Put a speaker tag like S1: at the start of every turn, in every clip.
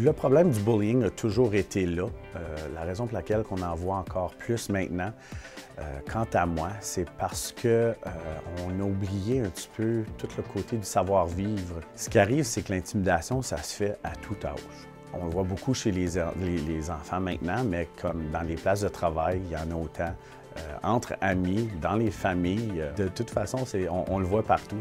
S1: Le problème du bullying a toujours été là. La raison pour laquelle on en voit encore plus maintenant, quant à moi, c'est parce que on a oublié un petit peu tout le côté du savoir-vivre. Ce qui arrive, c'est que l'intimidation, ça se fait à tout âge. On le voit beaucoup chez les enfants maintenant, mais comme dans les places de travail, il y en a autant. Entre amis, dans les familles. De toute façon, on le voit partout.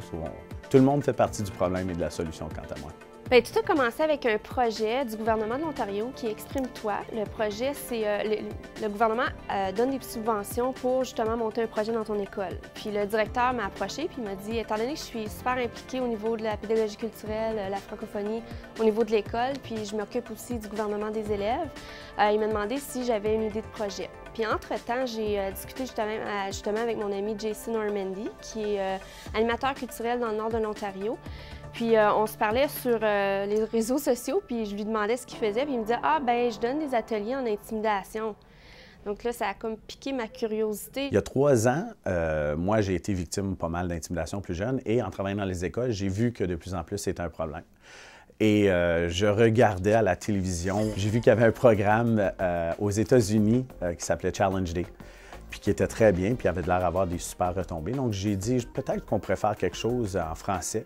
S1: Tout le monde fait partie du problème et de la solution, quant à moi.
S2: Bien, tout a commencé avec un projet du gouvernement de l'Ontario qui est Exprime-toi. Le projet, c'est le gouvernement donne des subventions pour justement monter un projet dans ton école. Puis le directeur m'a approché puis il m'a dit, étant donné que je suis super impliquée au niveau de la pédagogie culturelle, la francophonie, au niveau de l'école, puis je m'occupe aussi du gouvernement des élèves, il m'a demandé si j'avais une idée de projet. Puis entre-temps, j'ai discuté justement avec mon ami Jason Normandy, qui est animateur culturel dans le nord de l'Ontario. Puis on se parlait sur les réseaux sociaux, puis je lui demandais ce qu'il faisait, puis il me disait « Ah, ben je donne des ateliers en intimidation ». Donc là, ça a comme piqué ma curiosité.
S1: Il y a 3 ans, moi, j'ai été victime pas mal d'intimidation plus jeune, et en travaillant dans les écoles, j'ai vu que de plus en plus, c'était un problème. Et je regardais à la télévision, j'ai vu qu'il y avait un programme aux États-Unis qui s'appelait Challenge Day, puis qui était très bien, puis avait l'air d'avoir des super retombées. Donc j'ai dit, peut-être qu'on pourrait faire quelque chose en français,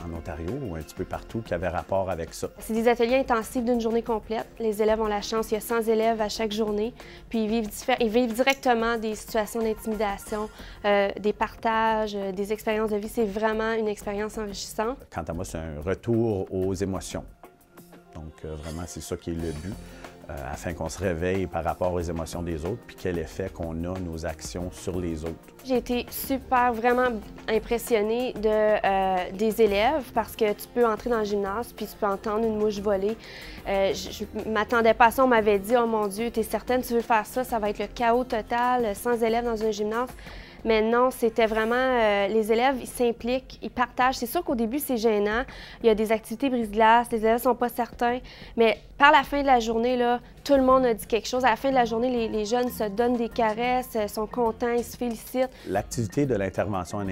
S1: en Ontario ou un petit peu partout, qui avait rapport avec ça.
S2: C'est des ateliers intensifs d'une journée complète. Les élèves ont la chance, il y a 100 élèves à chaque journée, puis ils vivent directement des situations d'intimidation, des partages, des expériences de vie. C'est vraiment une expérience enrichissante.
S1: Quant à moi, c'est un retour aux émotions. Donc vraiment, c'est ça qui est le but. Afin qu'on se réveille par rapport aux émotions des autres, puis quel effet qu'on a nos actions sur les autres.
S2: J'ai été vraiment impressionnée des élèves parce que tu peux entrer dans le gymnase puis tu peux entendre une mouche voler. Je m'attendais pas à ça, on m'avait dit « Oh mon Dieu, t'es certaine, tu veux faire ça, ça va être le chaos total, 100 élèves dans un gymnase ». Mais non, c'était vraiment, les élèves, ils s'impliquent, ils partagent. C'est sûr qu'au début, c'est gênant. Il y a des activités brise-glace, les élèves ne sont pas certains. Mais par la fin de la journée, là, tout le monde a dit quelque chose. À la fin de la journée, les jeunes se donnent des caresses, sont contents, ils se félicitent.
S1: L'activité de l'intervention en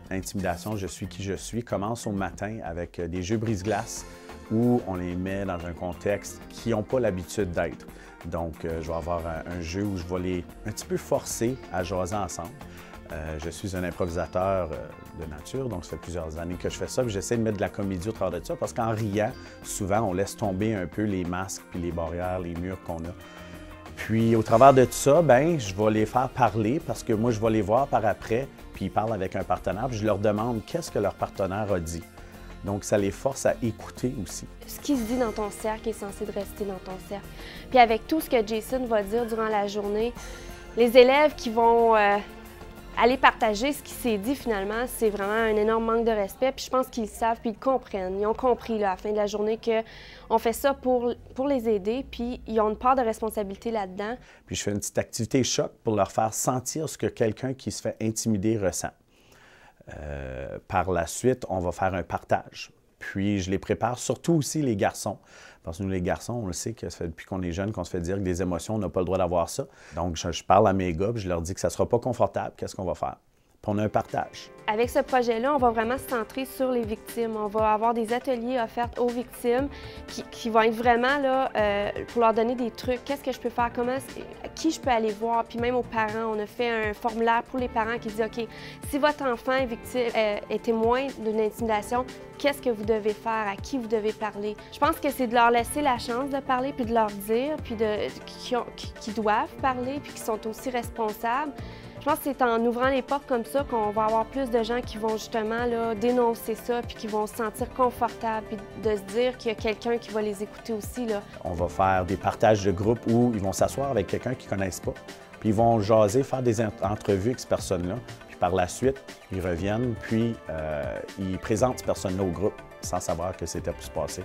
S1: intimidation « Je suis qui je suis » commence au matin avec des jeux brise-glace où on les met dans un contexte qui n'ont pas l'habitude d'être. Donc, je vais avoir un jeu où je vais les un petit peu forcer à jaser ensemble. Je suis un improvisateur de nature, donc ça fait plusieurs années que je fais ça. J'essaie de mettre de la comédie au travers de ça parce qu'en riant, souvent, on laisse tomber un peu les masques, puis les barrières, les murs qu'on a. Puis au travers de tout ça, bien, je vais les faire parler parce que moi, je vais les voir par après, puis ils parlent avec un partenaire, puis je leur demande qu'est-ce que leur partenaire a dit. Donc, ça les force à écouter aussi.
S2: Ce qui se dit dans ton cercle est censé de rester dans ton cercle. Puis avec tout ce que Jason va dire durant la journée, les élèves qui vont aller partager ce qui s'est dit finalement, c'est vraiment un énorme manque de respect. Puis je pense qu'ils le savent, puis ils comprennent. Ils ont compris là, à la fin de la journée qu'on fait ça pour les aider, puis ils ont une part de responsabilité là-dedans.
S1: Puis je fais une petite activité choc pour leur faire sentir ce que quelqu'un qui se fait intimider ressent. Par la suite, on va faire un partage. Puis je les prépare, surtout aussi les garçons. Parce que nous, les garçons, on le sait que ça fait depuis qu'on est jeunes qu'on se fait dire que des émotions, on n'a pas le droit d'avoir ça. Donc, je parle à mes gars, puis je leur dis que ça ne sera pas confortable. Qu'est-ce qu'on va faire? Puis on a un partage.
S2: Avec ce projet-là, on va vraiment se centrer sur les victimes. On va avoir des ateliers offerts aux victimes qui vont être vraiment là pour leur donner des trucs. Qu'est-ce que je peux faire? Qui je peux aller voir? Puis même aux parents, on a fait un formulaire pour les parents qui dit OK, si votre enfant est victime, est témoin d'une intimidation, qu'est-ce que vous devez faire? À qui vous devez parler? Je pense que c'est de leur laisser la chance de parler, puis de leur dire, puis qu'ils doivent parler, puis qu'ils sont aussi responsables. Je pense que c'est en ouvrant les portes comme ça qu'on va avoir plus de gens qui vont justement là, dénoncer ça puis qui vont se sentir confortables puis de se dire qu'il y a quelqu'un qui va les écouter aussi. Là.
S1: On va faire des partages de groupe où ils vont s'asseoir avec quelqu'un qu'ils ne connaissent pas. Puis ils vont jaser, faire des entrevues avec cette personne-là. Puis par la suite, ils reviennent puis ils présentent cette personne-là au groupe sans savoir que c'était pour se passer.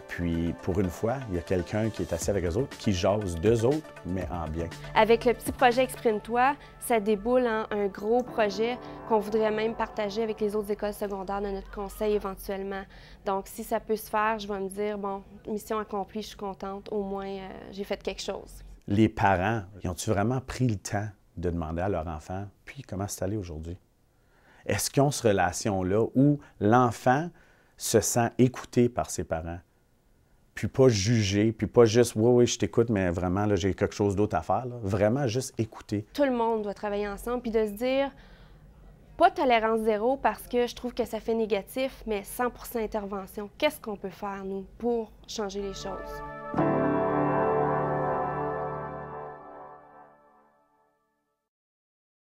S1: Puis, pour une fois, il y a quelqu'un qui est assis avec eux autres, qui jase d'eux autres, mais en bien.
S2: Avec le petit projet Exprime-toi, ça déboule en un gros projet qu'on voudrait même partager avec les autres écoles secondaires de notre conseil éventuellement. Donc, si ça peut se faire, je vais me dire, bon, mission accomplie, je suis contente, au moins j'ai fait quelque chose.
S1: Les parents, ils ont-ils vraiment pris le temps de demander à leur enfant, puis comment c'est allé aujourd'hui? Est-ce qu'ils ont cette relation-là où l'enfant se sent écouté par ses parents? puis pas juger, puis pas juste « oui, oui, je t'écoute, mais vraiment, là, j'ai quelque chose d'autre à faire ». Vraiment, juste écouter.
S2: Tout le monde doit travailler ensemble, puis de se dire, pas tolérance zéro parce que je trouve que ça fait négatif, mais 100% intervention. Qu'est-ce qu'on peut faire, nous, pour changer les choses?